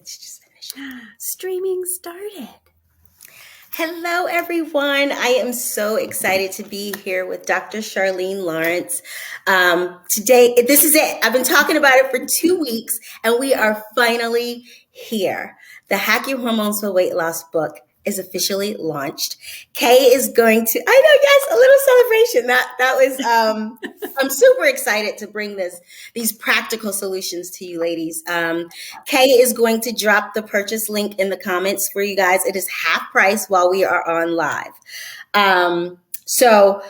It's just finished. Streaming started. Hello, everyone. I am so excited to be here with Dr. Sharleen Lawrence. Today, this is it. I've been talking about it for 2 weeks, and we are finally here. The Hack Your Hormones for Weight Loss book is officially launched. Kay is going to, I know, yes, a little celebration. That was, I'm super excited to bring these practical solutions to you ladies. Kay is going to drop the purchase link in the comments for you guys. It is half price while we are on live. So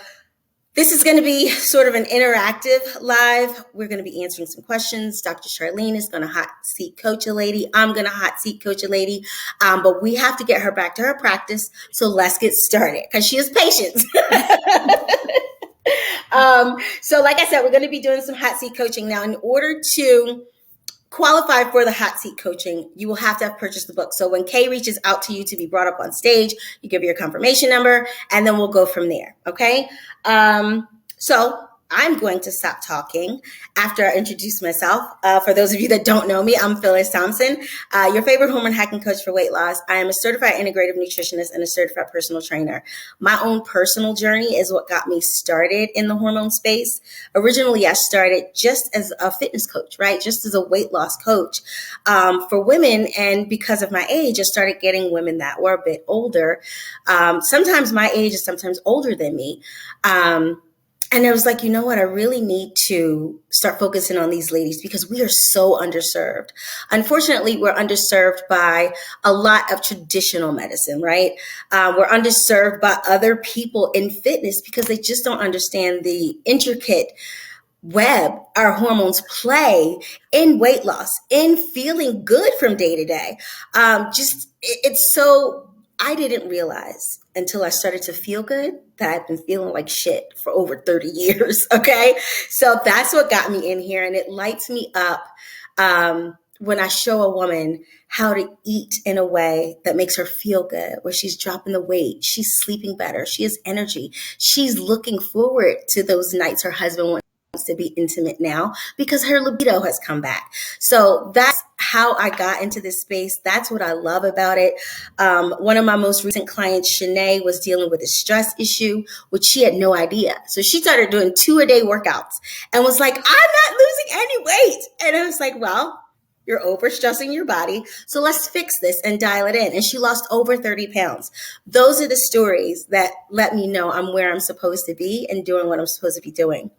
this is going to be sort of an interactive live. We're going to be answering some questions. Dr. Sharleen is going to hot seat coach a lady. I'm going to hot seat coach a lady. But we have to get her back to her practice. So let's get started because she has patience. So like I said, we're going to be doing some hot seat coaching. Now, in order to qualify for the hot seat coaching, you will have to have purchased the book. So when Kay reaches out to you to be brought up on stage, you give your confirmation number, and then we'll go from there. Okay. So I'm going to stop talking after I introduce myself. For those of you that don't know me, I'm Phyllis Thompson, your favorite hormone hacking coach for weight loss. I am a certified integrative nutritionist and a certified personal trainer. My own personal journey is what got me started in the hormone space. Originally, I started just as a fitness coach, right? Just as a weight loss coach for women. And because of my age, I started getting women that were a bit older. Sometimes my age is sometimes older than me. And I was like, you know what? I really need to start focusing on these ladies because we are so underserved. Unfortunately, we're underserved by a lot of traditional medicine, right? We're underserved by other people in fitness because they just don't understand the intricate web our hormones play in weight loss, in feeling good from day to day. It's so, I didn't realize until I started to feel good that I've been feeling like shit for over 30 years. Okay. So that's what got me in here. And it lights me up when I show a woman how to eat in a way that makes her feel good, where she's dropping the weight, she's sleeping better, she has energy, she's looking forward to those nights her husband wants to be intimate now because her libido has come back. So that's how I got into this space. That's what I love about it. One of my most recent clients, Shanae, was dealing with a stress issue, which she had no idea. So she started doing 2-a-day workouts and was like, I'm not losing any weight. And I was like, well, you're overstressing your body. So let's fix this and dial it in. And she lost over 30 pounds. Those are the stories that let me know I'm where I'm supposed to be and doing what I'm supposed to be doing.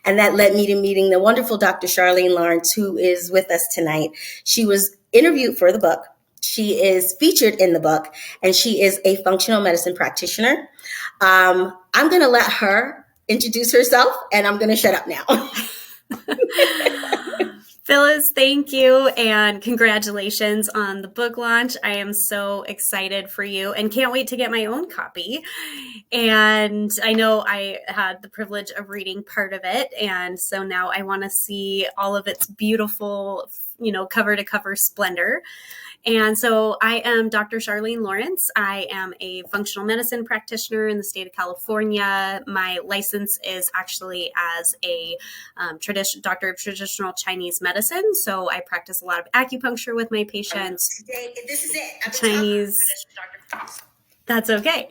And that led me to meeting the wonderful Dr. Sharleen Lawrence, who is with us tonight. She was interviewed for the book. She is featured in the book, and she is a functional medicine practitioner. I'm going to let her introduce herself, and I'm going to shut up now. Phyllis, thank you, and congratulations on the book launch. I am so excited for you and can't wait to get my own copy. And I know I had the privilege of reading part of it, and so now I want to see all of its beautiful, cover-to-cover splendor. And so I am Dr. Sharleen Lawrence. I am a functional medicine practitioner in the state of California. My license is actually as a doctor of traditional Chinese medicine. So I practice a lot of acupuncture with my patients. This is it. Chinese. That's okay.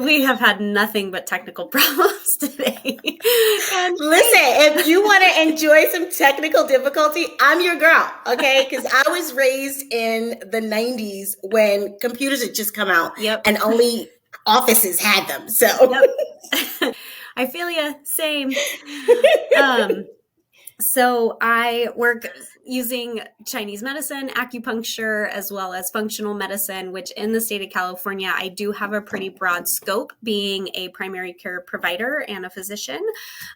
We have had nothing but technical problems today. And listen, if you want to enjoy some technical difficulty, I'm your girl, okay? Because I was raised in the 90s when computers had just come out. Yep. And only offices had them. So yep. I feel you. Same. So I work using Chinese medicine, acupuncture, as well as functional medicine, which in the state of California, I do have a pretty broad scope, being a primary care provider and a physician.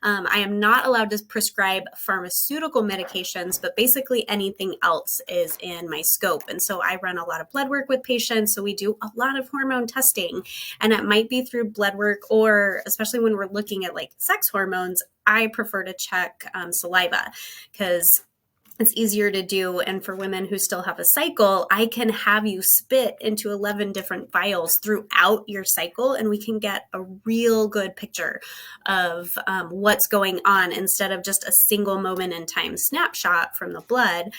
I am not allowed to prescribe pharmaceutical medications, but basically anything else is in my scope. And so I run a lot of blood work with patients. So we do a lot of hormone testing, and it might be through blood work, or especially when we're looking at like sex hormones, I prefer to check saliva because it's easier to do. And for women who still have a cycle, I can have you spit into 11 different vials throughout your cycle, and we can get a real good picture of what's going on instead of just a single moment in time snapshot from the blood.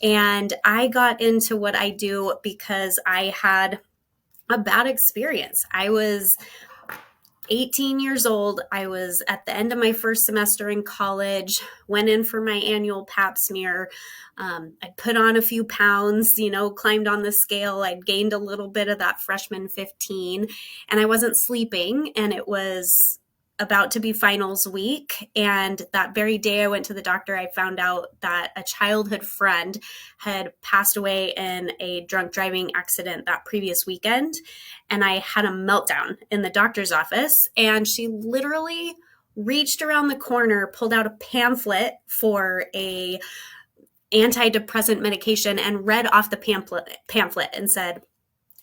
And I got into what I do because I had a bad experience. I was 18 years old. I was at the end of my first semester in college, went in for my annual pap smear. I put on a few pounds, climbed on the scale. I'd gained a little bit of that freshman 15, and I wasn't sleeping, and it was about to be finals week. And that very day I went to the doctor, I found out that a childhood friend had passed away in a drunk driving accident that previous weekend. And I had a meltdown in the doctor's office, and she literally reached around the corner, pulled out a pamphlet for a antidepressant medication, and read off the pamphlet and said,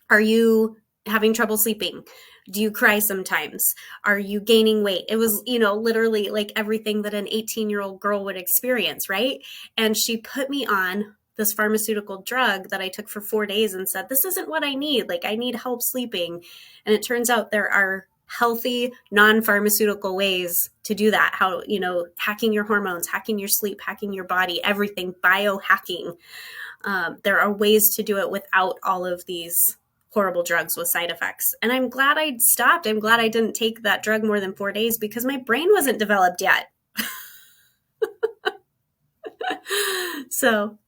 "Are you having trouble sleeping? Do you cry sometimes? Are you gaining weight?" It was, literally like everything that an 18-year-old girl would experience, right? And she put me on this pharmaceutical drug that I took for 4 days and said, "This isn't what I need. Like, I need help sleeping." And it turns out there are healthy, non-pharmaceutical ways to do that. How, hacking your hormones, hacking your sleep, hacking your body, everything, biohacking. There are ways to do it without all of these horrible drugs with side effects. And I'm glad I stopped. I'm glad I didn't take that drug more than 4 days because my brain wasn't developed yet. So,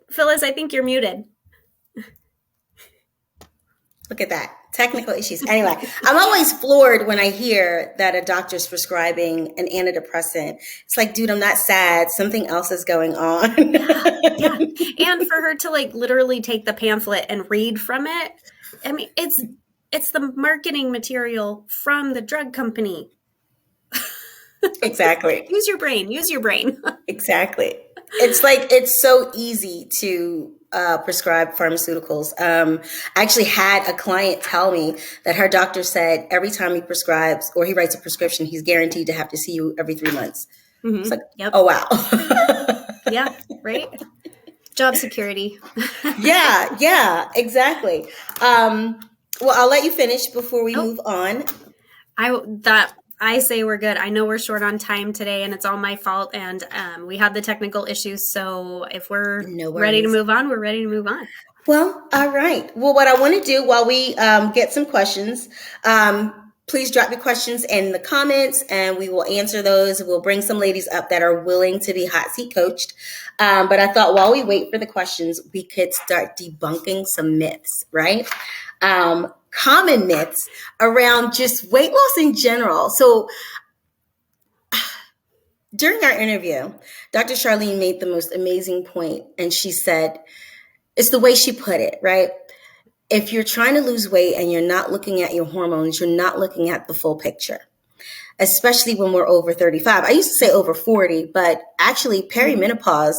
Phyllis, I think you're muted. Look at that. Technical issues. Anyway, I'm always floored when I hear that a doctor's prescribing an antidepressant. It's like, dude, I'm not sad. Something else is going on. Yeah. And for her to literally take the pamphlet and read from it, I mean, it's the marketing material from the drug company. Exactly. Use your brain. Exactly. It's so easy to prescribe pharmaceuticals. I actually had a client tell me that her doctor said every time he prescribes or he writes a prescription, he's guaranteed to have to see you every 3 months. Mm-hmm. It's like, yep. Oh, wow. Yeah, right? Job security. Yeah, exactly. Well, I'll let you finish before we move on. I say we're good. I know we're short on time today, and it's all my fault. And we had the technical issues. So if we're ready to move on, we're ready to move on. Well, all right. Well, what I want to do while we get some questions, please drop your questions in the comments, and we will answer those. We'll bring some ladies up that are willing to be hot seat coached. But I thought while we wait for the questions, we could start debunking some myths, right? Common myths around just weight loss in general. So during our interview, Dr. Sharleen made the most amazing point, and she said, it's the way she put it, right? If you're trying to lose weight and you're not looking at your hormones, you're not looking at the full picture, especially when we're over 35. I used to say over 40, but actually perimenopause,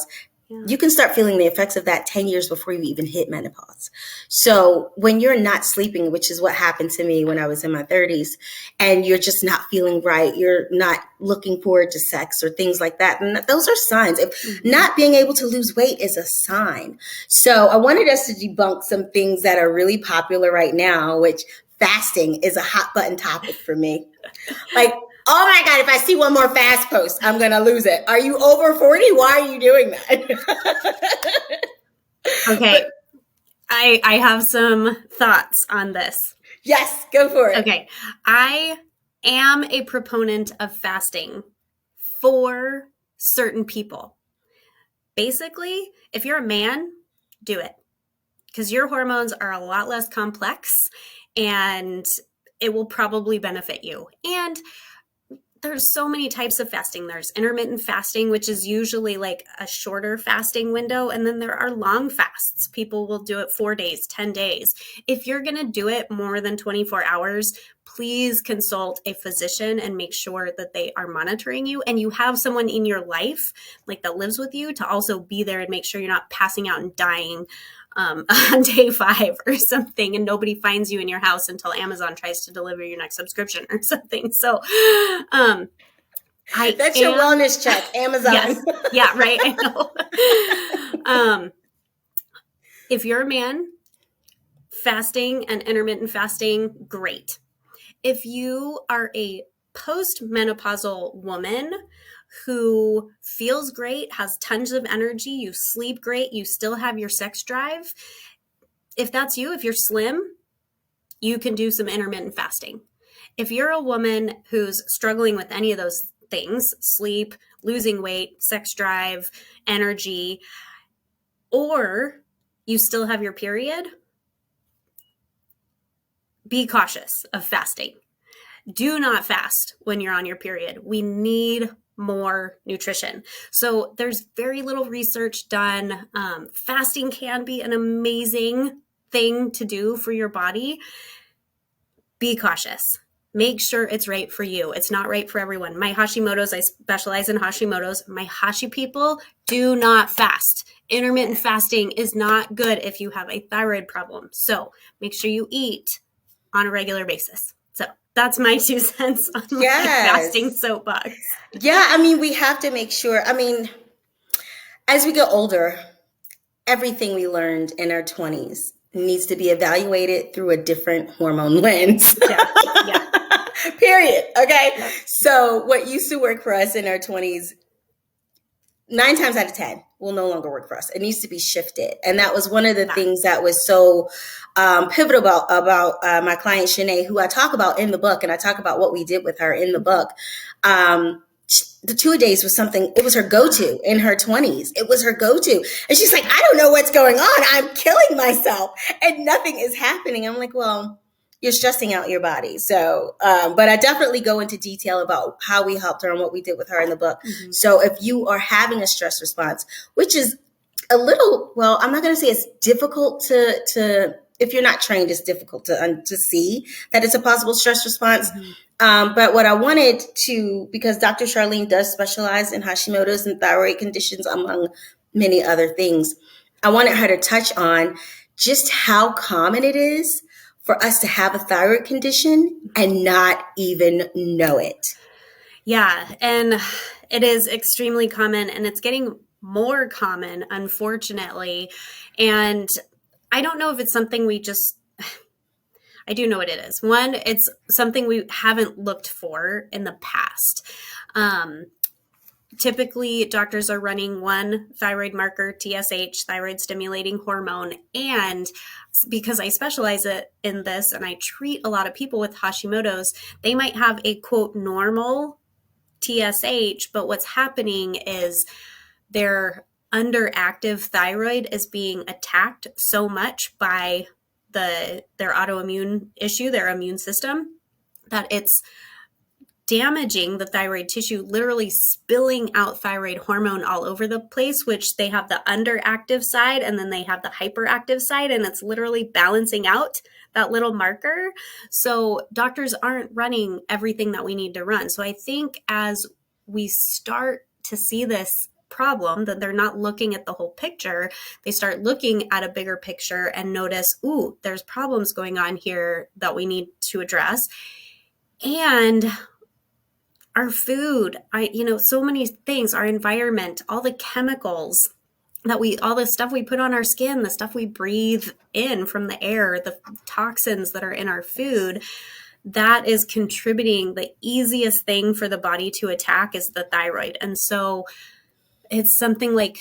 you can start feeling the effects of that 10 years before you even hit menopause. So when you're not sleeping, which is what happened to me when I was in my 30s, and you're just not feeling right, you're not looking forward to sex or things like that. And those are signs. If not being able to lose weight is a sign. So I wanted us to debunk some things that are really popular right now, which fasting is a hot button topic for me. Like, oh my God, if I see one more fast post, I'm going to lose it. Are you over 40? Why are you doing that? Okay. I have some thoughts on this. Yes, go for it. Okay. I am a proponent of fasting for certain people. Basically, if you're a man, do it. Because your hormones are a lot less complex and it will probably benefit you. And there's so many types of fasting. There's intermittent fasting, which is usually like a shorter fasting window. And then there are long fasts. People will do it 4 days, 10 days. If you're going to do it more than 24 hours, please consult a physician and make sure that they are monitoring you and you have someone in your life like that lives with you to also be there and make sure you're not passing out and dying on day 5 or something, and nobody finds you in your house until Amazon tries to deliver your next subscription or something. So That's your wellness check, Amazon. Yes. Yeah, right. I know. If you're a man, fasting and intermittent fasting, great. If you are a postmenopausal woman who feels great, has tons of energy, you sleep great, you still have your sex drive, if that's you, if you're slim, you can do some intermittent fasting. If you're a woman who's struggling with any of those things, sleep, losing weight, sex drive, energy, or you still have your period, be cautious of fasting. Do not fast when you're on your period. We need more nutrition. So there's very little research done. Fasting can be an amazing thing to do for your body. Be cautious. Make sure it's right for you. It's not right for everyone. My Hashimoto's, I specialize in Hashimoto's. My Hashi people do not fast. Intermittent fasting is not good if you have a thyroid problem. So make sure you eat on a regular basis. So that's my 2 cents on my fasting soapbox. Yeah, I mean, we have to make sure. I mean, as we get older, everything we learned in our 20s needs to be evaluated through a different hormone lens. Yeah. Period. Okay. Yep. So what used to work for us in our 20s, 9 times out of 10 will no longer work for us. It needs to be shifted. And that was one of the things that was so pivotal about my client, Shanae, who I talk about in the book. And I talk about what we did with her in the book. The 2-a-days was something, it was her go-to in her 20s. It was her go-to. And she's like, I don't know what's going on. I'm killing myself and nothing is happening. I'm like, well, you're stressing out your body. So, but I definitely go into detail about how we helped her and what we did with her in the book. Mm-hmm. So if you are having a stress response, which is a little, well, I'm not going to say it's difficult to if you're not trained, it's difficult to see that it's a possible stress response. Mm-hmm. But what I wanted to, because Dr. Sharleen does specialize in Hashimoto's and thyroid conditions, among many other things, I wanted her to touch on just how common it is for us to have a thyroid condition and not even know it. Yeah, and it is extremely common, and it's getting more common, unfortunately. And I don't know if it's something I do know what it is. One, it's something we haven't looked for in the past. Typically, doctors are running one thyroid marker, TSH, thyroid stimulating hormone. And because I specialize in this and I treat a lot of people with Hashimoto's, they might have a quote normal TSH, but what's happening is their underactive thyroid is being attacked so much by their autoimmune issue, their immune system, that it's damaging the thyroid tissue, literally spilling out thyroid hormone all over the place, which they have the underactive side and then they have the hyperactive side, and it's literally balancing out that little marker. So doctors aren't running everything that we need to run. So I think as we start to see this problem, that they're not looking at the whole picture, they start looking at a bigger picture and notice, ooh, there's problems going on here that we need to address. And our food, so many things, our environment, all the chemicals all the stuff we put on our skin, the stuff we breathe in from the air, the toxins that are in our food, that is contributing. The easiest thing for the body to attack is the thyroid. And so it's something like,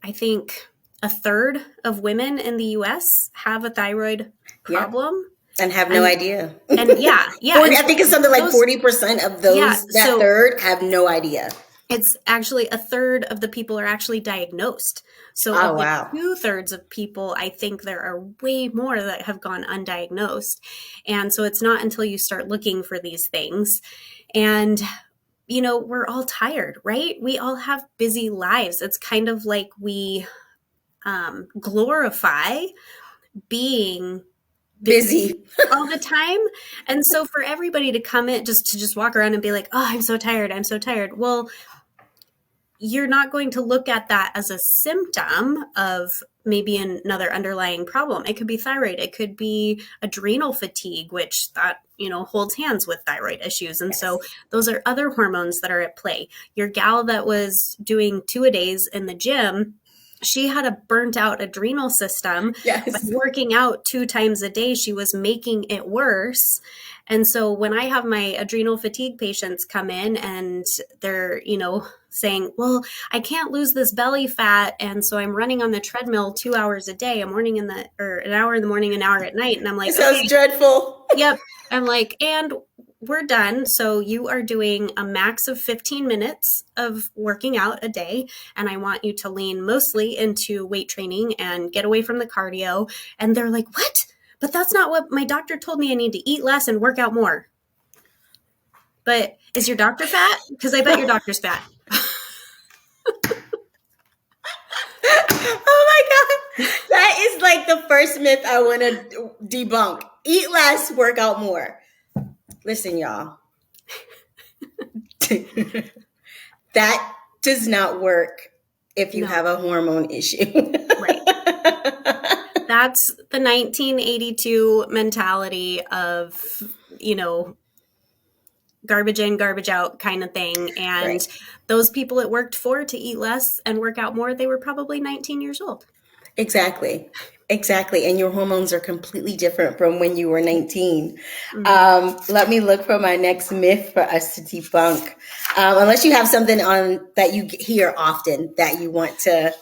I think a third of women in the US have a thyroid problem. Yep. And have no idea. And yeah. I think it's something like 40% of those, third have no idea. It's actually a third of the people are actually diagnosed. So of the 2/3 of people, I think there are way more that have gone undiagnosed. And so it's not until you start looking for these things. And, we're all tired, right? We all have busy lives. It's kind of like we glorify being busy all the time. And so for everybody to come in, just walk around and be like, oh, I'm so tired. Well, you're not going to look at that as a symptom of maybe another underlying problem. It could be thyroid. It could be adrenal fatigue, which that, holds hands with thyroid issues. And so those are other hormones that are at play. Your gal that was doing 2-a-days in the gym, she had a burnt out adrenal system. Yes. But working out 2 times a day, she was making it worse. And so when I have my adrenal fatigue patients come in and they're, saying, well, I can't lose this belly fat. And so I'm running on the treadmill 2 hours a day, an hour in the morning, an hour at night. And I'm like, it sounds dreadful. Yep. I'm like, and we're done. So you are doing a max of 15 minutes of working out a day. And I want you to lean mostly into weight training and get away from the cardio. And they're like, what? But that's not what my doctor told me. I need to eat less and work out more. But is your doctor fat? Because I bet your doctor's fat. Oh my God. That is like the first myth I want to debunk. Eat less, work out more. Listen, y'all. That does not work if you have a hormone issue. Right. That's the 1982 mentality of, garbage in, garbage out kind of thing. And those people it worked for to eat less and work out more, they were probably 19 years old. Exactly. And your hormones are completely different from when you were 19. Mm-hmm. Let me look for my next myth for us to debunk. Unless you have something on that you hear often that you want to.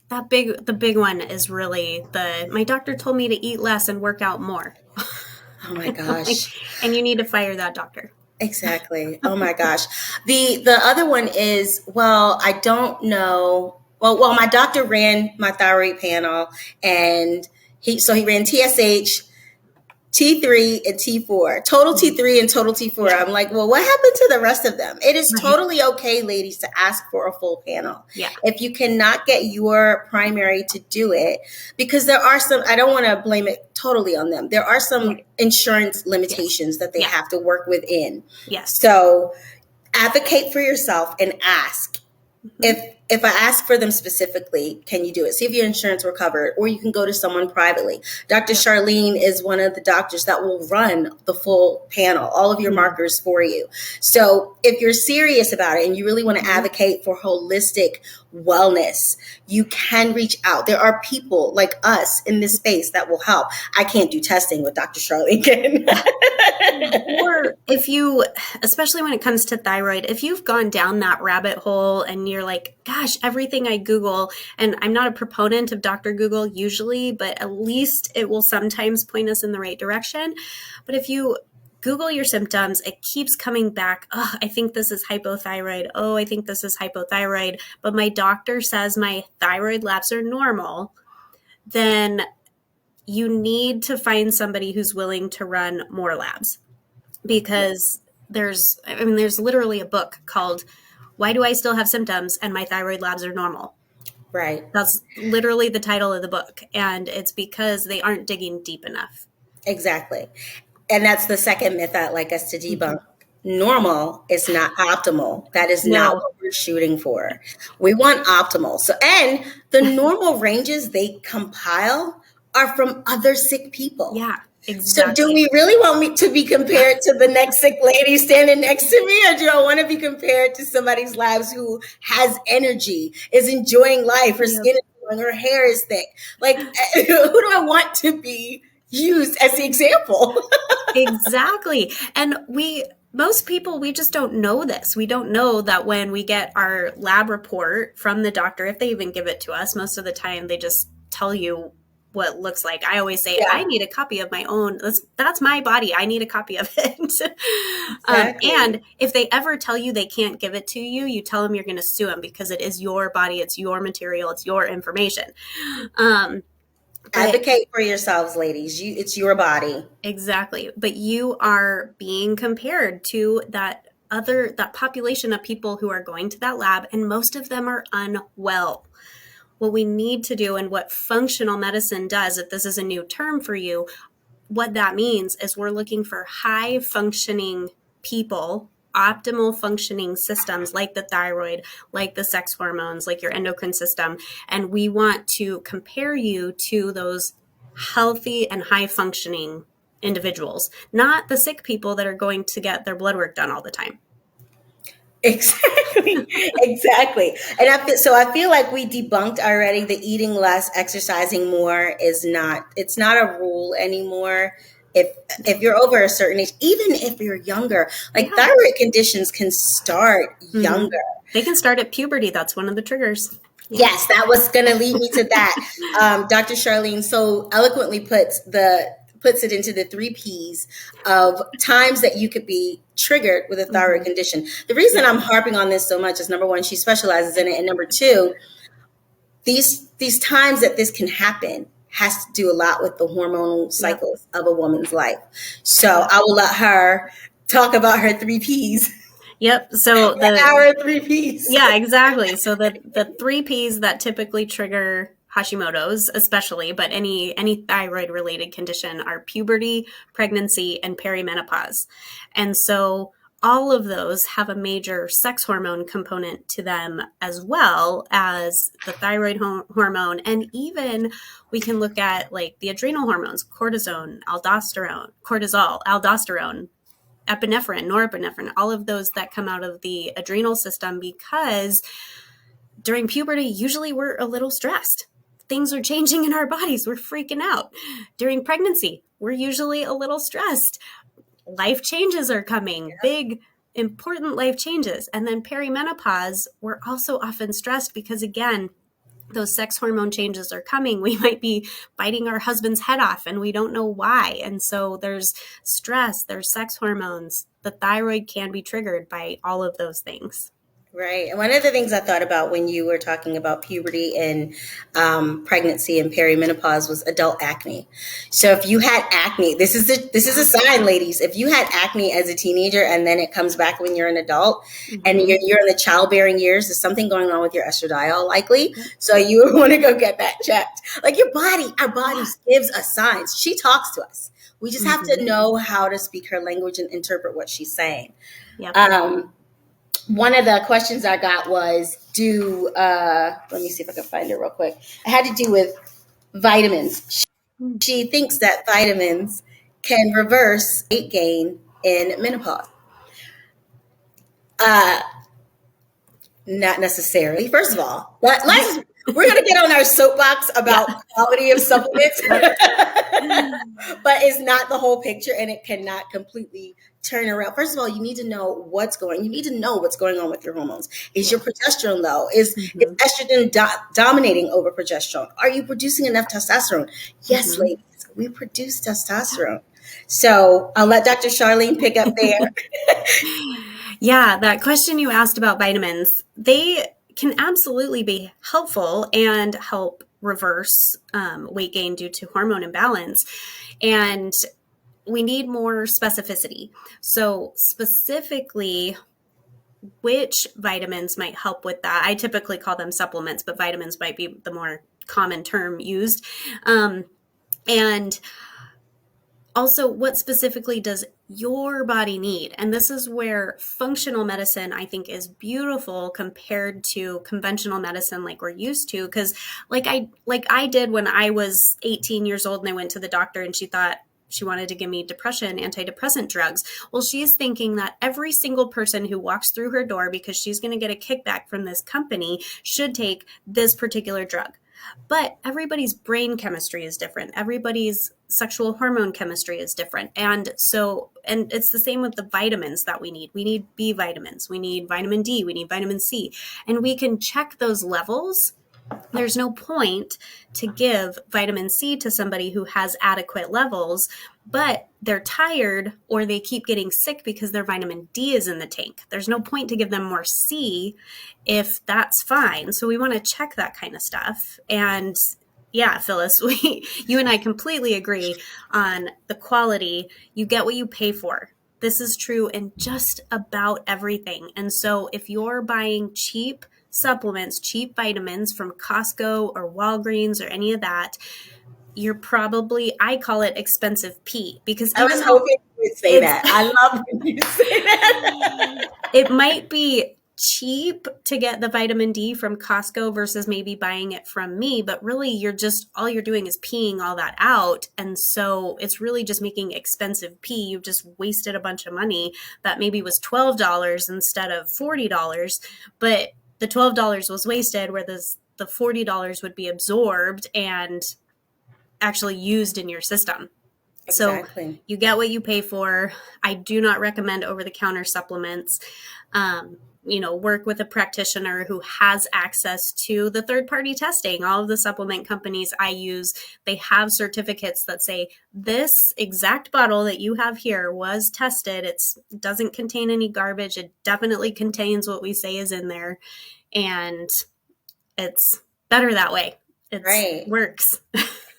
The big one is really my doctor told me to eat less and work out more. Oh my gosh. And you need to fire that doctor. Exactly. Oh my gosh. The other one is, well, I don't know. Well, my doctor ran my thyroid panel and he ran TSH, T3 and T4, total T3 and total T4. I'm like, well, what happened to the rest of them? It is totally okay, ladies, to ask for a full panel. Yeah. If you cannot get your primary to do it, because there are some, I don't want to blame it totally on them. There are some insurance limitations that they have to work within. Yes. So advocate for yourself and ask. If I ask for them specifically, can you do it? See if your insurance will cover it, or you can go to someone privately. Dr. Sharleen is one of the doctors that will run the full panel, all of your markers for you. So if you're serious about it and you really want to advocate for holistic wellness, you can reach out. There are people like us in this space that will help. I can't do testing with Dr. Sharleen. Or if you, especially when it comes to thyroid, if you've gone down that rabbit hole and you're like, gosh, everything I Google, and I'm not a proponent of Dr. Google usually, but at least it will sometimes point us in the right direction. But if you Google your symptoms, it keeps coming back. Oh, I think this is hypothyroid. Oh, I think this is hypothyroid. But my doctor says my thyroid labs are normal. Then you need to find somebody who's willing to run more labs, because there's literally a book called Why Do I Still Have Symptoms and My Thyroid Labs Are Normal? Right. That's literally the title of the book. And it's because they aren't digging deep enough. Exactly. And that's the second myth I'd like us to debunk. Normal is not optimal. That is not what we're shooting for. We want optimal. So, and the normal ranges they compile are from other sick people. Yeah, exactly. So do we really want me to be compared to the next sick lady standing next to me? Or do I want to be compared to somebody's labs who has energy, is enjoying life, her skin is glowing, her hair is thick? Like, who do I want to be used as the example? Exactly. And most people, we just don't know this. We don't know that when we get our lab report from the doctor, if they even give it to us, most of the time they just tell you what it looks like. I always say, I need a copy of my own. That's my body. I need a copy of it. Exactly. And if they ever tell you they can't give it to you, you tell them you're going to sue them, because it is your body. It's your material. It's your information. Advocate for yourselves, ladies. It's your body. Exactly. But you are being compared to that population of people who are going to that lab, and most of them are unwell. What we need to do, and what functional medicine does, if this is a new term for you, what that means is we're looking for high functioning people, optimal functioning systems like the thyroid, like the sex hormones, like your endocrine system. And we want to compare you to those healthy and high functioning individuals, not the sick people that are going to get their blood work done all the time. Exactly. Exactly. And I feel like we debunked already the eating less, exercising more it's not a rule anymore. If you're over a certain age, even if you're younger, like thyroid conditions can start younger. They can start at puberty. That's one of the triggers. Yes, that was going to lead me to that. Dr. Sharleen so eloquently puts it into the 3 Ps of times that you could be triggered with a thyroid condition. The reason I'm harping on this so much is, number one, she specializes in it, and number two, these times that this can happen has to do a lot with the hormonal cycles of a woman's life. So I will let her talk about her 3 Ps. Yep. So our 3 Ps. Yeah, exactly. So the 3 Ps that typically trigger Hashimoto's, especially, but any thyroid related condition, are puberty, pregnancy, and perimenopause. And so all of those have a major sex hormone component to them, as well as the thyroid hormone. And even we can look at like the adrenal hormones, cortisol, aldosterone, epinephrine, norepinephrine, all of those that come out of the adrenal system, because during puberty, usually we're a little stressed. Things are changing in our bodies. We're freaking out. During pregnancy, we're usually a little stressed. Life changes are coming, big, important life changes. And then perimenopause, we're also often stressed because, again, those sex hormone changes are coming. We might be biting our husband's head off and we don't know why. And so there's stress, there's sex hormones. The thyroid can be triggered by all of those things. Right. And one of the things I thought about when you were talking about puberty and pregnancy and perimenopause was adult acne. So if you had acne, this is a sign, ladies. If you had acne as a teenager and then it comes back when you're an adult and you're in the childbearing years, there's something going on with your estradiol likely. So you would want to go get that checked. Like our body gives us signs. She talks to us. We just have to know how to speak her language and interpret what she's saying. Yep. One of the questions I got was, let me see if I can find it real quick. It had to do with vitamins. She thinks that vitamins can reverse weight gain in menopause. Not necessarily. First of all, we're going to get on our soapbox about quality of supplements, but it's not the whole picture, and it cannot completely turn around. First of all, you need to know what's going on with your hormones. Is your progesterone low? Is estrogen dominating over progesterone? Are you producing enough testosterone? Yes, ladies, we produce testosterone. So I'll let Dr. Sharleen pick up there. Yeah, that question you asked about vitamins, they can absolutely be helpful and help reverse weight gain due to hormone imbalance. And we need more specificity. So specifically, which vitamins might help with that? I typically call them supplements, but vitamins might be the more common term used. And also, what specifically does your body need? And this is where functional medicine, I think, is beautiful compared to conventional medicine like we're used to. Because like I did when I was 18 years old and I went to the doctor and she thought she wanted to give me depression, antidepressant drugs. Well, she's thinking that every single person who walks through her door, because she's going to get a kickback from this company, should take this particular drug. But everybody's brain chemistry is different. Everybody's sexual hormone chemistry is different. And it's the same with the vitamins that we need. We need B vitamins. We need vitamin D. We need vitamin C. And we can check those levels. There's no point to give vitamin C to somebody who has adequate levels, but they're tired or they keep getting sick because their vitamin D is in the tank. There's no point to give them more C if that's fine. So we want to check that kind of stuff. And yeah, Phyllis, you and I completely agree on the quality. You get what you pay for. This is true in just about everything. And so if you're buying cheap supplements, cheap vitamins from Costco or Walgreens or any of that, you're probably, I call it expensive P, because I was hoping you you say that. I love when you say that. It might be cheap to get the vitamin D from Costco versus maybe buying it from me, but really all you're doing is peeing all that out. And so it's really just making expensive pee. You've just wasted a bunch of money that maybe was $12 instead of $40, but the $12 was wasted, where the $40 would be absorbed and actually used in your system. Exactly. So you get what you pay for. I do not recommend over-the-counter supplements. Work with a practitioner who has access to the third-party testing. All of the supplement companies I use, they have certificates that say this exact bottle that you have here was tested. It doesn't contain any garbage. It definitely contains what we say is in there. And it's better that way. It works.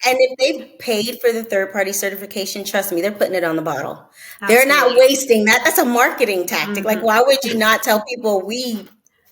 And if they've paid for the third-party certification, trust me, they're putting it on the bottle. Absolutely. They're not wasting that. That's a marketing tactic. Like, why would you not tell people we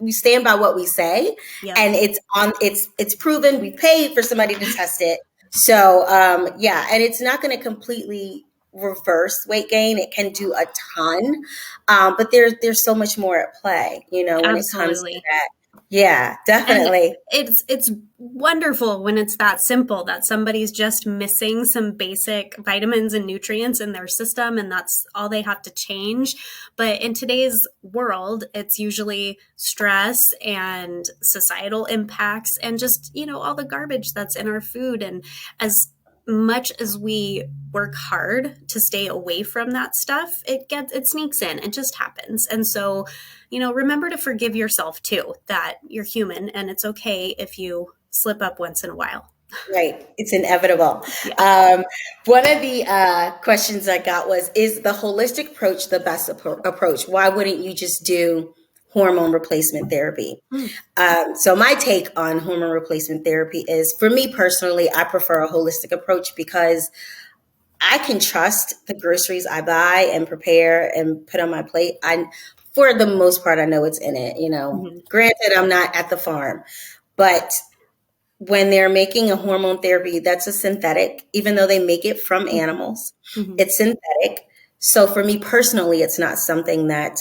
stand by what we say? Yep. And it's proven. We paid for somebody to test it. So and it's not going to completely reverse weight gain. It can do a ton, but there's so much more at play, when Absolutely. It comes to that. Yeah, definitely. And it's wonderful when it's that simple, that somebody's just missing some basic vitamins and nutrients in their system, and that's all they have to change. But in today's world, it's usually stress and societal impacts and just, all the garbage that's in our food. And as much as we work hard to stay away from that stuff, it sneaks in. It just happens. And so, remember to forgive yourself too, that you're human and it's okay if you slip up once in a while. Right. It's inevitable. Yeah. One of the questions I got was, is the holistic approach the best approach? Why wouldn't you just do hormone replacement therapy? So my take on hormone replacement therapy is, for me personally, I prefer a holistic approach because I can trust the groceries I buy and prepare and put on my plate. For the most part, I know it's in it. Granted, I'm not at the farm, but when they're making a hormone therapy, that's a synthetic, even though they make it from animals, it's synthetic. So for me personally, it's not something that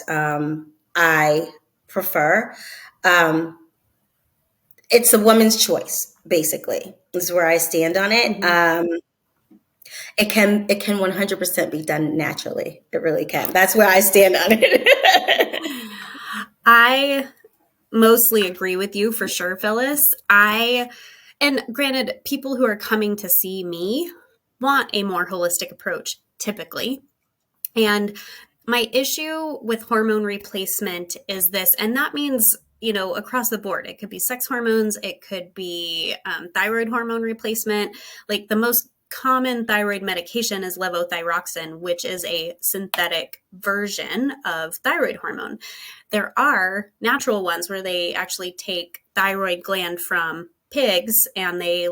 I prefer. It's a woman's choice, basically, is where I stand on it. It can 100% be done naturally. It really can. That's where I stand on it. I mostly agree with you for sure, Phyllis. And granted, people who are coming to see me want a more holistic approach typically. And my issue with hormone replacement is this, and that means, across the board. It could be sex hormones. It could be thyroid hormone replacement. Like the most common thyroid medication is levothyroxine, which is a synthetic version of thyroid hormone. There are natural ones where they actually take thyroid gland from pigs and they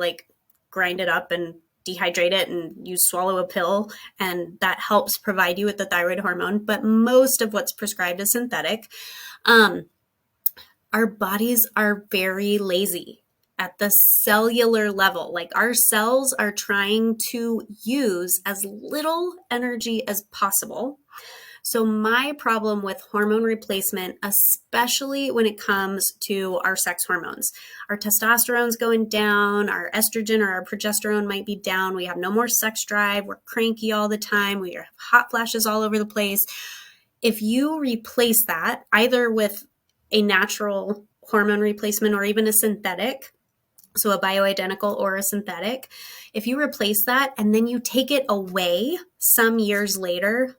grind it up and dehydrate it, and you swallow a pill, and that helps provide you with the thyroid hormone. But most of what's prescribed is synthetic. Our bodies are very lazy at the cellular level. Like, our cells are trying to use as little energy as possible. So my problem with hormone replacement, especially when it comes to our sex hormones, our testosterone's going down, our estrogen or our progesterone might be down. We have no more sex drive. We're cranky all the time. We have hot flashes all over the place. If you replace that either with a natural hormone replacement or even a synthetic, so a bioidentical or a synthetic, if you replace that and then you take it away some years later,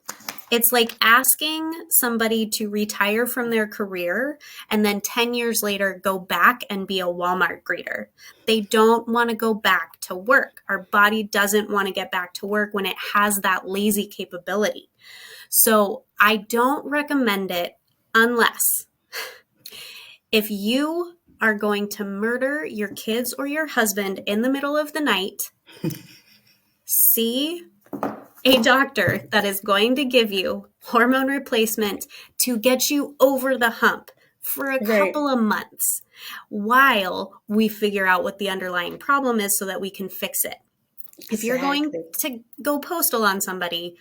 it's like asking somebody to retire from their career and then 10 years later go back and be a Walmart greeter. They don't want to go back to work. Our body doesn't want to get back to work when it has that lazy capability. So I don't recommend it unless if you are going to murder your kids or your husband in the middle of the night, see a doctor that is going to give you hormone replacement to get you over the hump for a couple of months while we figure out what the underlying problem is so that we can fix it. If you're going to go postal on somebody,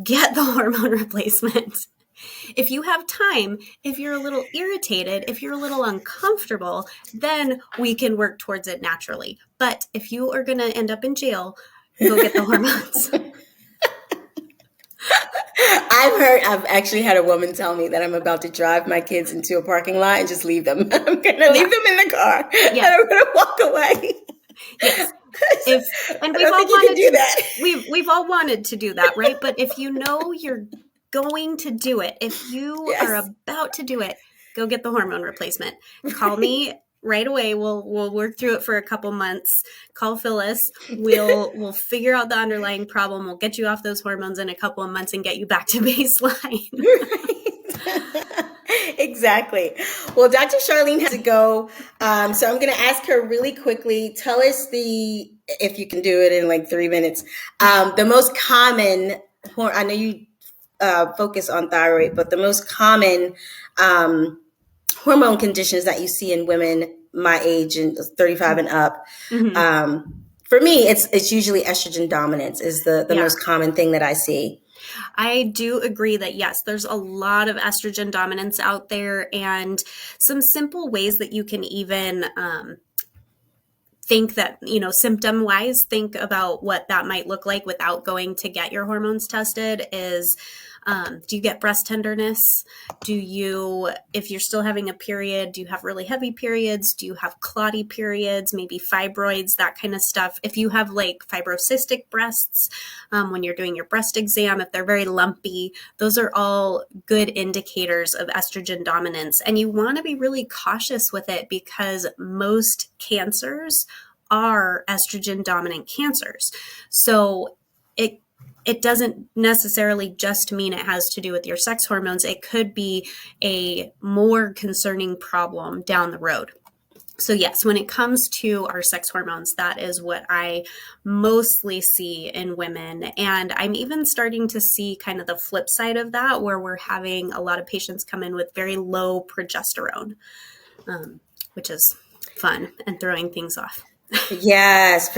get the hormone replacement. If you have time, if you're a little irritated, if you're a little uncomfortable, then we can work towards it naturally. But if you are going to end up in jail, go get the hormones. I've actually had a woman tell me that I'm about to drive my kids into a parking lot and just leave them. I'm going to leave them in the car and I'm going to walk away. Yes. We've all wanted to do that, right? But if you know you're going to do it, if you are about to do it, go get the hormone replacement. Call me right away. We'll work through it for a couple months. Call Phyllis. We'll figure out the underlying problem. We'll get you off those hormones in a couple of months and get you back to baseline. Exactly. Well, Dr. Sharleen has to go. So I'm going to ask her really quickly. Tell us if you can do it in like 3 minutes, the most common, I know you focus on thyroid, but the most common hormone conditions that you see in women my age and 35 and up. Mm-hmm. For me, it's usually estrogen dominance is the most common thing that I see. I do agree that, yes, there's a lot of estrogen dominance out there, and some simple ways that you can even think that, symptom wise, think about what that might look like without going to get your hormones tested is, do you get breast tenderness? If you're still having a period, do you have really heavy periods? Do you have clotty periods, maybe fibroids, that kind of stuff? If you have like fibrocystic breasts, when you're doing your breast exam, if they're very lumpy, those are all good indicators of estrogen dominance. And you want to be really cautious with it because most cancers are estrogen dominant cancers. So it doesn't necessarily just mean it has to do with your sex hormones. It could be a more concerning problem down the road. So yes, when it comes to our sex hormones, that is what I mostly see in women. And I'm even starting to see kind of the flip side of that, where we're having a lot of patients come in with very low progesterone, which is fun and throwing things off. Yes,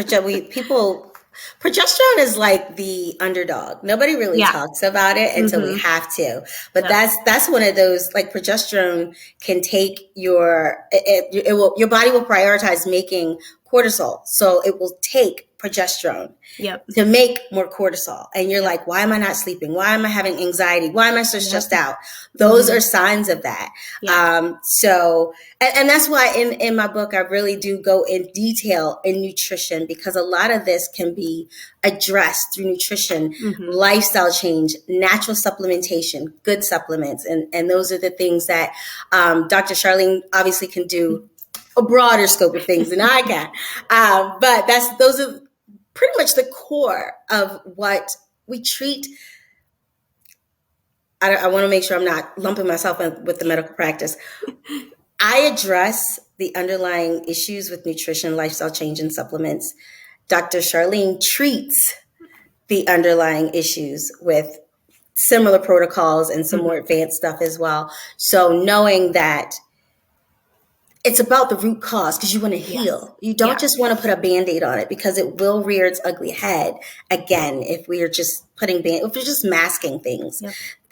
progesterone is like the underdog. Nobody really talks about it until we have to. But that's one of those, like, progesterone can take your body will prioritize making cortisol. So it will take progesterone to make more cortisol. And you're like, why am I not sleeping? Why am I having anxiety? Why am I so stressed out? Those are signs of that. And that's why in my book, I really do go in detail in nutrition, because a lot of this can be addressed through nutrition, lifestyle change, natural supplementation, good supplements. And those are the things that Dr. Sharleen obviously can do a broader scope of things than I can. But those are pretty much the core of what we treat. I want to make sure I'm not lumping myself in with the medical practice. I address the underlying issues with nutrition, lifestyle change, and supplements. Dr. Sharleen treats the underlying issues with similar protocols and some more advanced stuff as well. So knowing that it's about the root cause, because you want to heal. You don't just want to put a Band-Aid on it, because it will rear its ugly head again if we are just if we're just masking things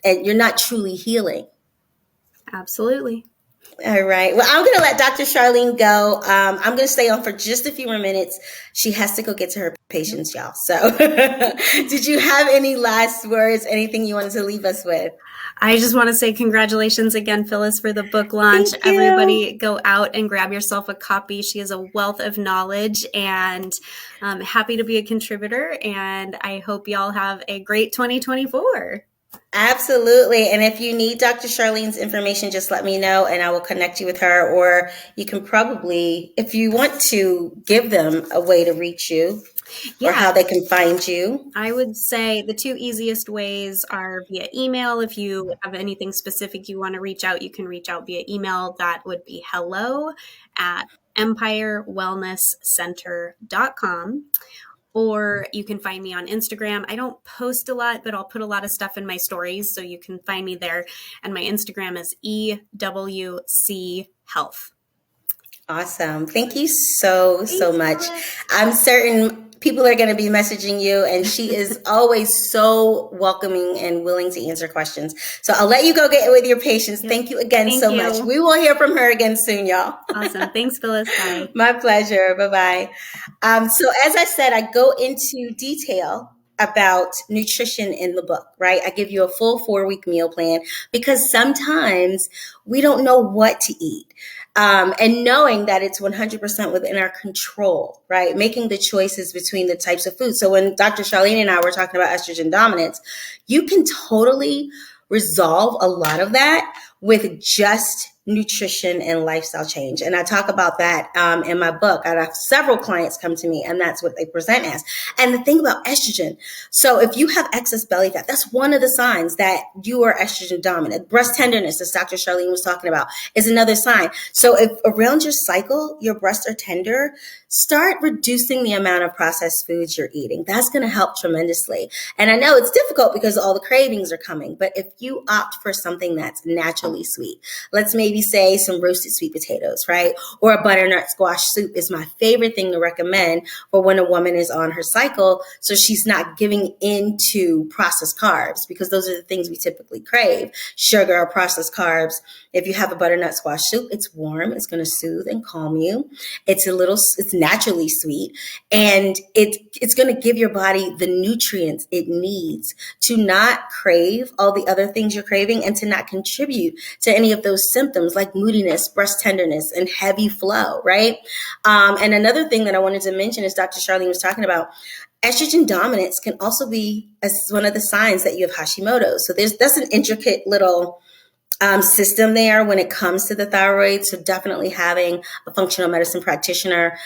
and you're not truly healing. Absolutely. All right. Well, I'm going to let Dr. Sharleen go. I'm going to stay on for just a few more minutes. She has to go get to her patients, y'all. So did you have any last words, anything you wanted to leave us with? I just want to say congratulations again, Phyllis, for the book launch. Everybody go out and grab yourself a copy. She is a wealth of knowledge, and I'm happy to be a contributor. And I hope y'all have a great 2024. Absolutely. And if you need Dr. Sharleen's information, just let me know and I will connect you with her. Or you can probably, if you want to, give them a way to reach you or how they can find you. I would say the two easiest ways are via email. If you have anything specific you want to reach out, you can reach out via email. That would be hello@empirewellnesscenter.com. Or you can find me on Instagram. I don't post a lot, but I'll put a lot of stuff in my stories, so you can find me there. And my Instagram is EWC Health. Awesome. Thank you so much. I'm certain people are going to be messaging you, and she is always so welcoming and willing to answer questions. So I'll let you go get with your patients. Yep. Thank you again so much. We will hear from her again soon, y'all. Awesome. Thanks, Phyllis. Bye. My pleasure. Bye-bye. So as I said, I go into detail about nutrition in the book, right? I give you a full 4-week meal plan because sometimes we don't know what to eat. And knowing that it's 100% within our control, right? Making the choices between the types of food. So when Dr. Sharleen and I were talking about estrogen dominance, you can totally resolve a lot of that with just nutrition and lifestyle change. And I talk about that in my book. I have several clients come to me and that's what they present as. And the thing about estrogen, so if you have excess belly fat, that's one of the signs that you are estrogen dominant. Breast tenderness, as Dr. Sharleen was talking about, is another sign. So if around your cycle, your breasts are tender, start reducing the amount of processed foods you're eating. That's going to help tremendously. And I know it's difficult because all the cravings are coming, but if you opt for something that's naturally sweet, let's maybe say some roasted sweet potatoes, right? Or a butternut squash soup is my favorite thing to recommend for when a woman is on her cycle, so she's not giving into processed carbs, because those are the things we typically crave, sugar or processed carbs. If you have a butternut squash soup, it's warm, it's going to soothe and calm you. It's naturally sweet, and it's going to give your body the nutrients it needs to not crave all the other things you're craving and to not contribute to any of those symptoms like moodiness, breast tenderness, and heavy flow, right? And another thing that I wanted to mention is Dr. Sharleen was talking about, estrogen dominance can also be one of the signs that you have Hashimoto's. So that's an intricate little system there when it comes to the thyroid. So definitely having a functional medicine practitioner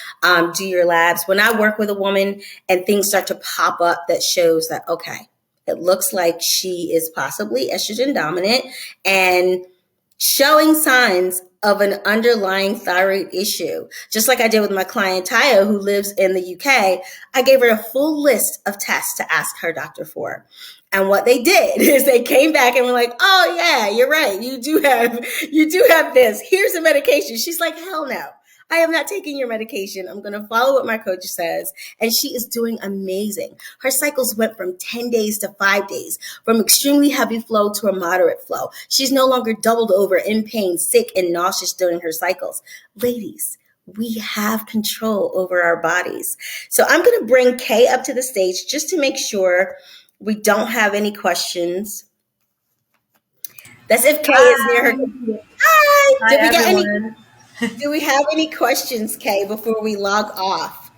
do your labs. When I work with a woman and things start to pop up that shows that, okay, it looks like she is possibly estrogen dominant and showing signs of an underlying thyroid issue. Just like I did with my client Taya, who lives in the UK, I gave her a full list of tests to ask her doctor for. And what they did is they came back and were like, oh yeah, you're right. You do have this. Here's the medication. She's like, hell no. I am not taking your medication. I'm going to follow what my coach says. And she is doing amazing. Her cycles went from 10 days to 5 days, from extremely heavy flow to a moderate flow. She's no longer doubled over in pain, sick, and nauseous during her cycles. Ladies, we have control over our bodies. So I'm going to bring Kay up to the stage just to make sure we don't have any questions. That's if Kay is near her. Hi. Did we get any? Do we have any questions, Kay, before we log off?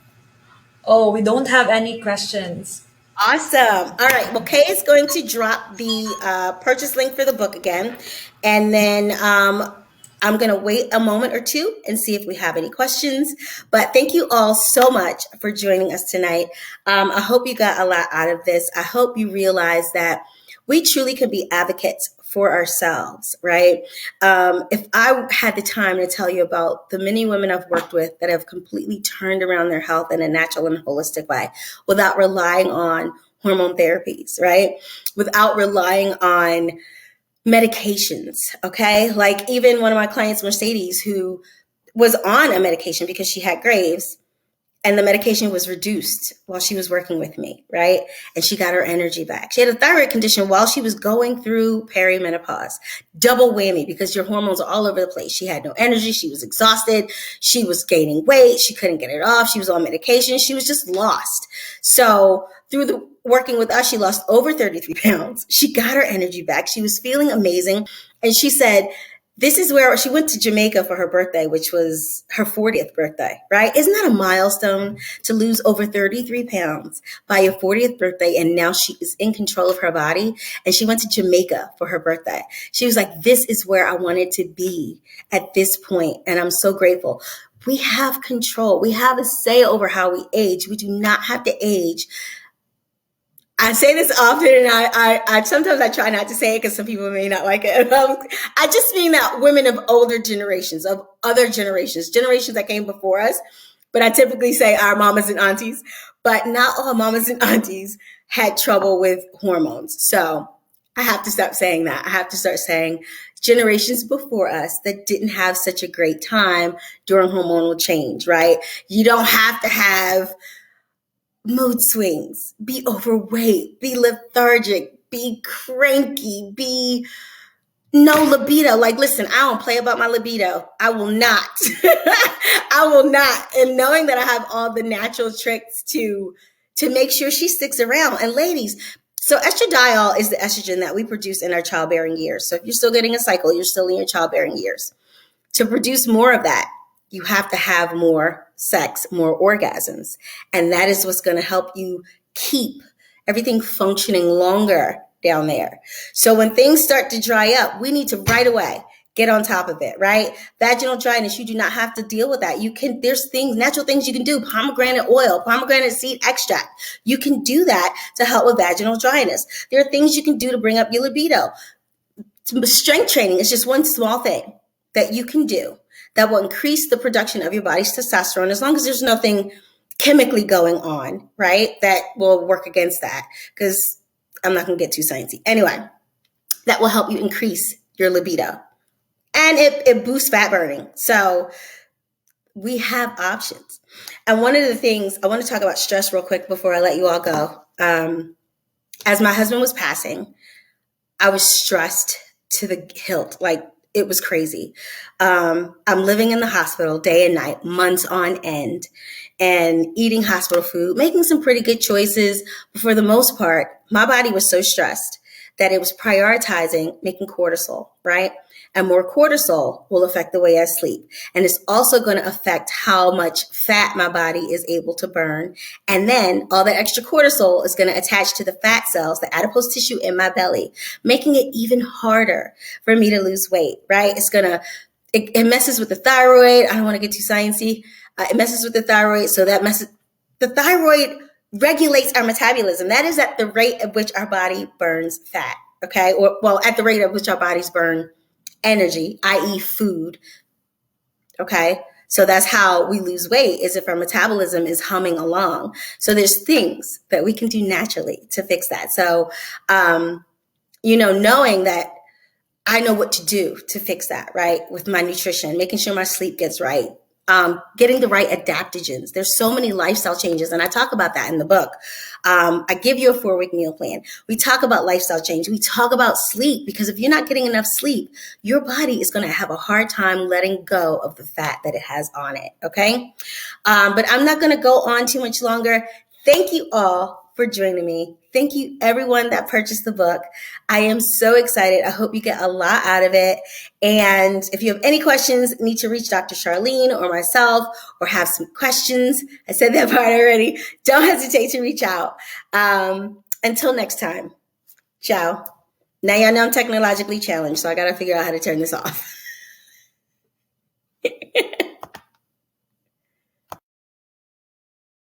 Oh, we don't have any questions. Awesome. All right. Well, Kay is going to drop the purchase link for the book again. And then I'm going to wait a moment or two and see if we have any questions. But thank you all so much for joining us tonight. I hope you got a lot out of this. I hope you realize that we truly can be advocates for ourselves, right? If I had the time to tell you about the many women I've worked with that have completely turned around their health in a natural and holistic way without relying on hormone therapies, right? Without relying on medications, okay? Like even one of my clients, Mercedes, who was on a medication because she had Graves', and the medication was reduced while she was working with me, right? And she got her energy back. She had a thyroid condition while she was going through perimenopause. Double whammy because your hormones are all over the place. She had no energy. She was exhausted. She was gaining weight. She couldn't get it off. She was on medication. She was just lost. So through the working with us, she lost over 33 pounds. She got her energy back. She was feeling amazing. And she said, this is where she went to Jamaica for her birthday, which was her 40th birthday, right? Isn't that a milestone to lose over 33 pounds by your 40th birthday? And now she is in control of her body. And she went to Jamaica for her birthday. She was like, this is where I wanted to be at this point. And I'm so grateful. We have control. We have a say over how we age. We do not have to age. I say this often, and I sometimes I try not to say it because some people may not like it. I just mean that women of older generations, of other generations that came before us, but I typically say our mamas and aunties, but not all mamas and aunties had trouble with hormones. So I have to stop saying that. I have to start saying generations before us that didn't have such a great time during hormonal change, right? You don't have to have mood swings, be overweight, be lethargic, be cranky, be no libido. Like, listen, I don't play about my libido. I will not. I will not. And knowing that I have all the natural tricks to make sure she sticks around. And ladies, so estradiol is the estrogen that we produce in our childbearing years. So if you're still getting a cycle, you're still in your childbearing years. To produce more of that, you have to have more sex, more orgasms. And that is what's going to help you keep everything functioning longer down there. So when things start to dry up, we need to right away get on top of it, right? Vaginal dryness, you do not have to deal with that. There's things, natural things you can do. Pomegranate oil, pomegranate seed extract. You can do that to help with vaginal dryness. There are things you can do to bring up your libido. Strength training is just one small thing that you can do that will increase the production of your body's testosterone, as long as there's nothing chemically going on, right? That will work against that, because I'm not going to get too sciencey. Anyway, that will help you increase your libido. And it boosts fat burning. So we have options. And one of the things, I want to talk about stress real quick before I let you all go. As my husband was passing, I was stressed to the hilt. Like, it was crazy. I'm living in the hospital day and night, months on end, and eating hospital food, making some pretty good choices. But for the most part, my body was so stressed that it was prioritizing making cortisol, right? And more cortisol will affect the way I sleep. And it's also going to affect how much fat my body is able to burn. And then all that extra cortisol is going to attach to the fat cells, the adipose tissue in my belly, making it even harder for me to lose weight, right? It messes with the thyroid. I don't want to get too sciencey. It messes with the thyroid. So the thyroid regulates our metabolism. That is at the rate at which our body burns fat, okay? At the rate at which our bodies burn energy, i.e. food, okay? So that's how we lose weight, is if our metabolism is humming along. So there's things that we can do naturally to fix that. So, knowing that I know what to do to fix that, right? With my nutrition, making sure my sleep gets right, getting the right adaptogens. There's so many lifestyle changes, and I talk about that in the book. I give you a 4-week meal plan. We talk about lifestyle change. We talk about sleep, because if you're not getting enough sleep, your body is going to have a hard time letting go of the fat that it has on it, okay? But I'm not going to go on too much longer. Thank you all for joining me. Thank you, everyone that purchased the book. I am so excited. I hope you get a lot out of it. And if you have any questions, need to reach Dr. Sharleen or myself, or have some questions, I said that part already, don't hesitate to reach out. Until next time, ciao. Now y'all know I'm technologically challenged, so I got to figure out how to turn this off.